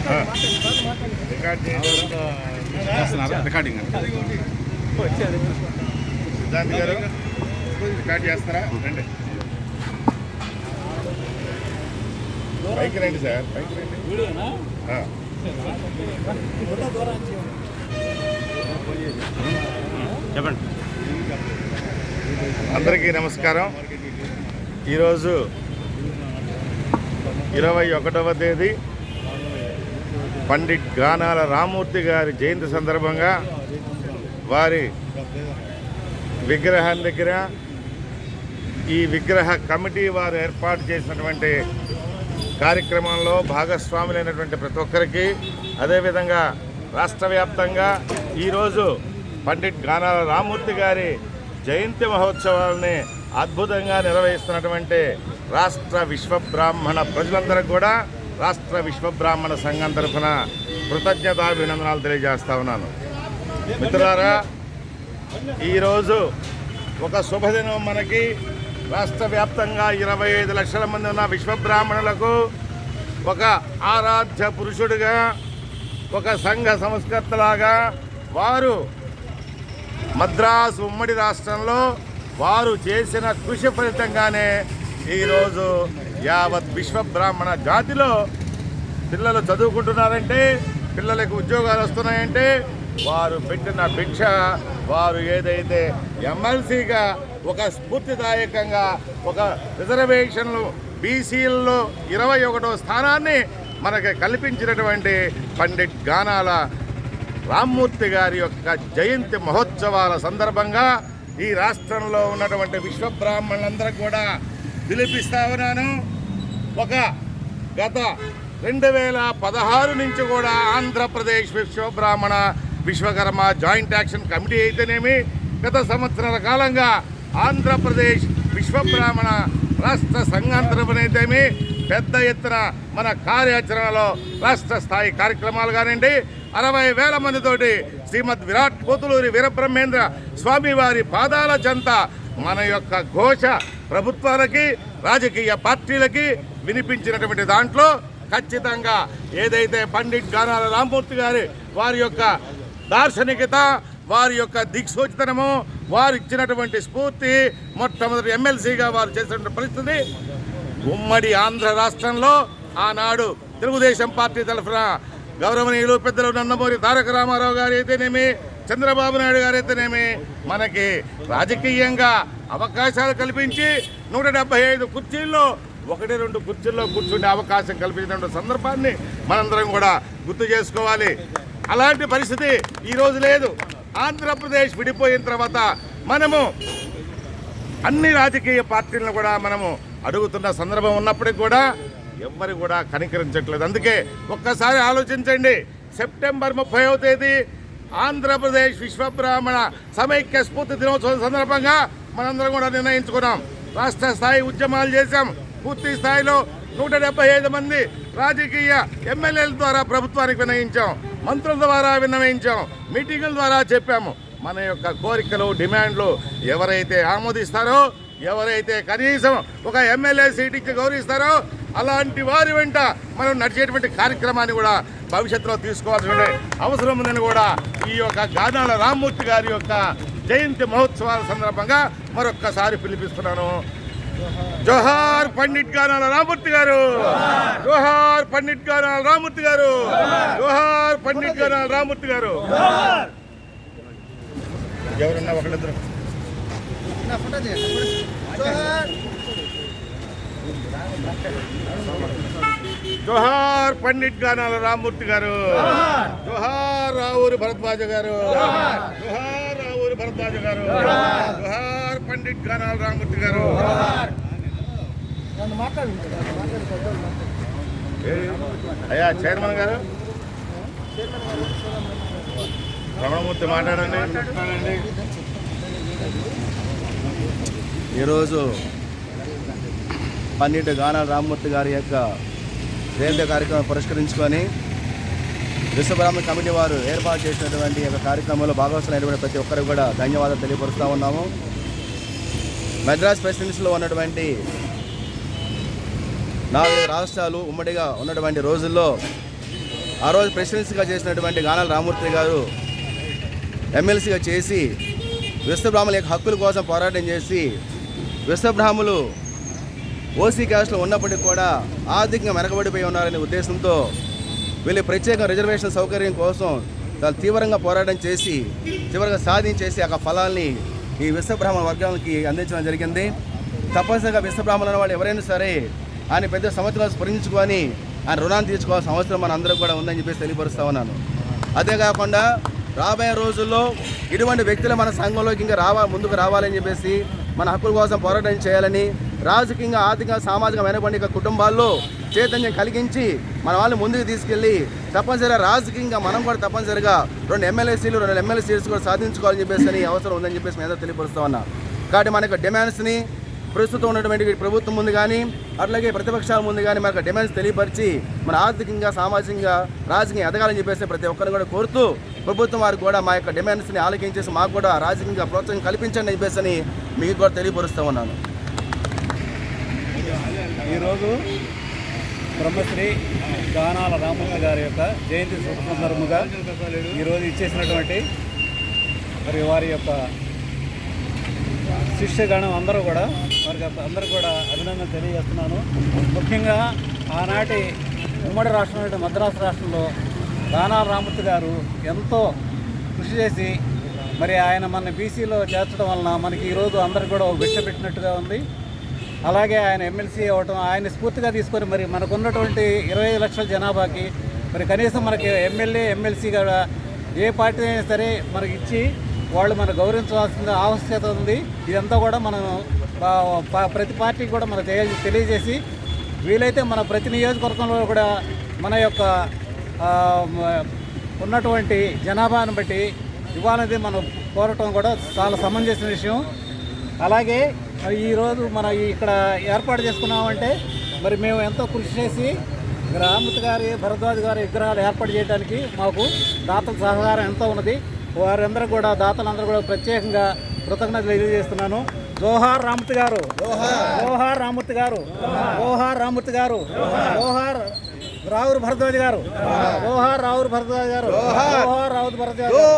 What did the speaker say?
Recording Siddhant గారు record చేస్తారా? రండి, పైకి రండి సార్, పైకి రండి. చెప్పండి. అందరికీ నమస్కారం. ఈరోజు 21వ తేదీ పండిట్ గానాల రామ్మూర్తి గారి జయంతి సందర్భంగా వారి విగ్రహం దగ్గర ఈ విగ్రహ కమిటీ వారు ఏర్పాటు చేసినటువంటి కార్యక్రమంలో భాగస్వాములైనటువంటి ప్రతి ఒక్కరికి, అదేవిధంగా రాష్ట్ర వ్యాప్తంగా ఈరోజు పండిట్ గానాల రామ్మూర్తి గారి జయంతి మహోత్సవాలని అద్భుతంగా నిర్వహిస్తున్నటువంటి రాష్ట్ర విశ్వబ్రాహ్మణ ప్రజలందరికీ కూడా రాష్ట్ర విశ్వబ్రాహ్మణ సంఘం తరఫున కృతజ్ఞతాభినందనాలు తెలియజేస్తా ఉన్నాను. మిత్రులారా, ఈరోజు ఒక శుభదినం. మనకి రాష్ట్ర వ్యాప్తంగా 25 లక్షల మంది ఉన్న విశ్వబ్రాహ్మణులకు ఒక ఆరాధ్య పురుషుడిగా, ఒక సంఘ సంస్కర్తలాగా వారు మద్రాసు ఉమ్మడి రాష్ట్రంలో వారు చేసిన కృషి ఫలితంగానే ఈరోజు యావత్ విశ్వబ్రాహ్మణ జాతిలో పిల్లలు చదువుకుంటున్నారంటే, పిల్లలకు ఉద్యోగాలు వస్తున్నాయంటే వారు పెట్టిన భిక్ష, వారు ఏదైతే ఎమ్మెల్సీగా ఒక స్ఫూర్తిదాయకంగా ఒక రిజర్వేషన్లు బీసీల్లో 21వ స్థానాన్ని మనకి కల్పించినటువంటి పండిట్ గానాల రామ్మూర్తి గారి యొక్క జయంతి మహోత్సవాల సందర్భంగా ఈ రాష్ట్రంలో ఉన్నటువంటి విశ్వబ్రాహ్మణులందరూ కూడా పిలిపిస్తా ఉన్నాను. ఒక గత 2016 నుంచి కూడా Andhra Pradesh Vishwabrahmana Vishwakarma joint action committee అయితేనేమి, గత సంవత్సరాల కాలంగా ఆంధ్రప్రదేశ్ విశ్వబ్రాహ్మణ రాష్ట్ర సంఘం తరఫునైతేమి పెద్ద ఎత్తున మన కార్యాచరణలో రాష్ట్ర స్థాయి కార్యక్రమాలు కానివ్వండి, 60,000 మందితోటి శ్రీమద్ విరాట్ కోతులూరి వీరబ్రహ్మేంద్ర స్వామి వారి పాదాల చెంత మన యొక్క ఘోష ప్రభుత్వాలకి, రాజకీయ పార్టీలకి వినిపించినటువంటి దాంట్లో ఖచ్చితంగా ఏదైతే పండిట్ గానాల రామ్మూర్తి గారి వారి యొక్క దార్శనికత, వారి యొక్క దిక్సూచితనము, వారు ఇచ్చినటువంటి స్ఫూర్తి, మొట్టమొదటి ఎమ్మెల్సీగా వారు చేసినటువంటి పరిస్థితి ఉమ్మడి ఆంధ్ర రాష్ట్రంలో ఆనాడు తెలుగుదేశం పార్టీ తరఫున గౌరవనీయులు పెద్దలు నందమూరి తారక రామారావు గారు అయితేనేమి, చంద్రబాబు నాయుడు గారు అయితేనేమి మనకి రాజకీయంగా అవకాశాలు కల్పించి 175 కుర్చీల్లో 1-2 కుర్చీల్లో కూర్చునే అవకాశం కల్పించినటువంటి సందర్భాన్ని మనందరం కూడా గుర్తు చేసుకోవాలి. అలాంటి పరిస్థితి ఈరోజు లేదు. ఆంధ్రప్రదేశ్ విడిపోయిన తర్వాత మనము అన్ని రాజకీయ పార్టీలను కూడా మనము అడుగుతున్న సందర్భం ఉన్నప్పటికీ కూడా ఎవ్వరు కూడా కనికరించట్లేదు. అందుకే ఒక్కసారి ఆలోచించండి. సెప్టెంబర్ 30వ తేదీ ఆంధ్రప్రదేశ్ విశ్వబ్రాహ్మణ సమైక్య స్ఫూర్తి దినోత్సవం సందర్భంగా మనందరం కూడా నిర్ణయించుకున్నాం. రాష్ట్ర స్థాయి ఉద్యమాలు చేశాం. పూర్తి స్థాయిలో 175 మంది రాజకీయ ఎమ్మెల్యేల ద్వారా ప్రభుత్వానికి విన్నవించాం, మంత్రుల ద్వారా విన్నవించాం, మీటింగుల ద్వారా చెప్పాము. మన యొక్క కోరికలు, డిమాండ్లు ఎవరైతే ఆమోదిస్తారో, ఎవరైతే కనీసం ఒక ఎమ్మెల్యే సీట్ ఇచ్చి గౌరవిస్తారో అలాంటి వారి వెంట మనం నడిచేటువంటి కార్యక్రమాన్ని కూడా భవిష్యత్తులో తీసుకోవాల్సిన అవసరం ఉందని కూడా ఈ యొక్క గానాల రామ్మూర్తి గారి యొక్క జయంతి మహోత్సవాల సందర్భంగా మరొక్కసారి పిలిపిస్తున్నాను. జోహార్ పండిట్ గానాల రామ్మూర్తి గారు, జోహార్ పండిట్ గానాల రామ్మూర్తి గారు, జోహార్ పండిట్ గానాల రామ్మూర్తి గారు. ఎవరన్నా ఒకళ్ళిద్దరు జోహార్ పండిట్ గానాల రామ్మూర్తి గారు, జోహార్ రావూరి భరద్వాజ గారు, జోహార్ రావూరి భరద్వాజ గారు, జోహార్ పండిట్ గానాల రామ్మూర్తి గారు. అయ్యా చైర్మన్ గారు, రమణమూర్తి మాట్లాడండి. ఈరోజు పండిట్ గానాల రామ్మూర్తి గారి యొక్క జయంతి కార్యక్రమం పురస్కరించుకొని విశ్వబ్రాహ్మణ కమిటీ వారు ఏర్పాటు చేసినటువంటి యొక్క కార్యక్రమంలో భాగస్వామైనటువంటి ప్రతి ఒక్కరికి కూడా ధన్యవాదాలు తెలియపరుస్తూ ఉన్నాము. మద్రాస్ ప్రెసిడెన్సీలో ఉన్నటువంటి 4 రాష్ట్రాలు ఉమ్మడిగా ఉన్నటువంటి రోజుల్లో ఆ రోజు ప్రెసిడెన్సీగా చేసినటువంటి గానాల రామూర్తి గారు ఎమ్మెల్సీగా చేసి విశ్వబ్రాహ్మణుల యొక్క హక్కుల కోసం పోరాటం చేసి విశ్వబ్రాహ్మణులు ఓసీ క్యాస్ట్లో ఉన్నప్పటికీ కూడా ఆర్థికంగా వెనకబడిపోయి ఉన్నారనే ఉద్దేశంతో వీళ్ళు ప్రత్యేక రిజర్వేషన్ సౌకర్యం కోసం చాలా తీవ్రంగా పోరాటం చేసి చివరిగా సాధించేసి ఆ ఫలాల్ని ఈ విశ్వబ్రాహ్మణ వర్గానికి అందించడం జరిగింది. తప్పనిసరిగా విశ్వబ్రాహ్మణుల వాళ్ళు ఎవరైనా సరే ఆయన పెద్ద సంవత్సరాలు స్మరించుకొని ఆయన రుణాన్ని తీర్చుకోవాల్సిన అవసరం మన అందరం కూడా ఉందని చెప్పేసి తెలియపరుస్తూ ఉన్నాను. అంతేకాకుండా రాబోయే రోజుల్లో ఇటువంటి వ్యక్తులు మన సంఘంలోకి ఇంకా ముందుకు రావాలని చెప్పేసి మన హక్కుల కోసం పోరాటం చేయాలని, రాజకీయంగా ఆర్థికంగా సామాజిక వెనకబడిన కుటుంబాల్లో చైతన్యం కలిగించి మన వాళ్ళని ముందుకు తీసుకెళ్ళి తప్పనిసరిగా రాజకీయంగా మనం కూడా తప్పనిసరిగా 2 ఎమ్మెల్యే సీట్లు 2 ఎమ్మెల్యే సీట్స్ కూడా సాధించుకోవాలని చెప్పేసి అవసరం ఉందని చెప్పేసి మేము తెలియపరుస్తూ ఉన్నాం. కాబట్టి మనకు డిమాండ్స్ని ప్రస్తుతం ఉన్నటువంటి ప్రభుత్వం ముందు కానీ అట్లాగే ప్రతిపక్షాల ముందు కానీ మనకు డిమాండ్స్ తెలియపరిచి మన ఆర్థికంగా సామాజికంగా రాజకీయంగా ఎదగాలని చెప్పేసి ప్రతి ఒక్కరిని కూడా కోరుతూ ప్రభుత్వం వారికి కూడా మా యొక్క డిమాండ్స్ని ఆలోచించేసి మాకు కూడా రాజకీయంగా ప్రోత్సాహం కల్పించండి అని చెప్పేసి మీకు కూడా తెలియపరుస్తూ ఉన్నాను. ఈరోజు బ్రహ్మశ్రీ గానాల రామూర్తి గారి యొక్క జయంతి సందర్భంగా ఈరోజు ఇచ్చేసినటువంటి మరి వారి యొక్క శిష్యగణం అందరూ కూడా వారికి అందరూ కూడా అభినందన తెలియజేస్తున్నాను. ముఖ్యంగా ఆనాటి ఉమ్మడి రాష్ట్రం మద్రాసు రాష్ట్రంలో గానాల రామూర్తి గారు ఎంతో కృషి చేసి మరి ఆయన మన బీసీలో చేర్చడం వలన మనకి ఈరోజు అందరికి కూడా బిడ్డ పెట్టినట్టుగా ఉంది. అలాగే ఆయన ఎమ్మెల్సీ అవ్వటం ఆయన స్ఫూర్తిగా తీసుకొని మరి మనకున్నటువంటి 25 లక్షల జనాభాకి మరి కనీసం మనకి ఎమ్మెల్సీ కూడా ఏ పార్టీ అయినా సరే మనకి ఇచ్చి వాళ్ళు మనం గౌరవించవలసిన ఆవశ్యకత ఉంది. ఇదంతా కూడా మనం ప్రతి పార్టీకి కూడా మనకు తెలియజేసి వీలైతే మన ప్రతి నియోజకవర్గంలో కూడా మన యొక్క ఉన్నటువంటి జనాభాను బట్టి ఇవ్వాలనేది మనం కోరటం కూడా చాలా సమంజసమైన విషయం. అలాగే ఈరోజు మనం ఇక్కడ ఏర్పాటు చేసుకున్నామంటే మరి మేము ఎంతో కృషి చేసి రామూర్తి గారి భరద్వాజ్ గారి విగ్రహాలు ఏర్పాటు చేయడానికి మాకు దాతల సహకారం ఎంతో ఉన్నది. వారందరూ కూడా దాతలందరూ కూడా ప్రత్యేకంగా కృతజ్ఞతలు తెలియజేస్తున్నాను. జోహార్ రామూర్తి గారు, జోహార్ రామూర్తి గారు, జోహార్ రామూర్తి గారు, జోహార్ రావురు భరద్వాజ్ గారు, జోహార్ రావురు భరద్వాజ్ గారు, జోహార్ రావురు భరద్వాజ్ గారు.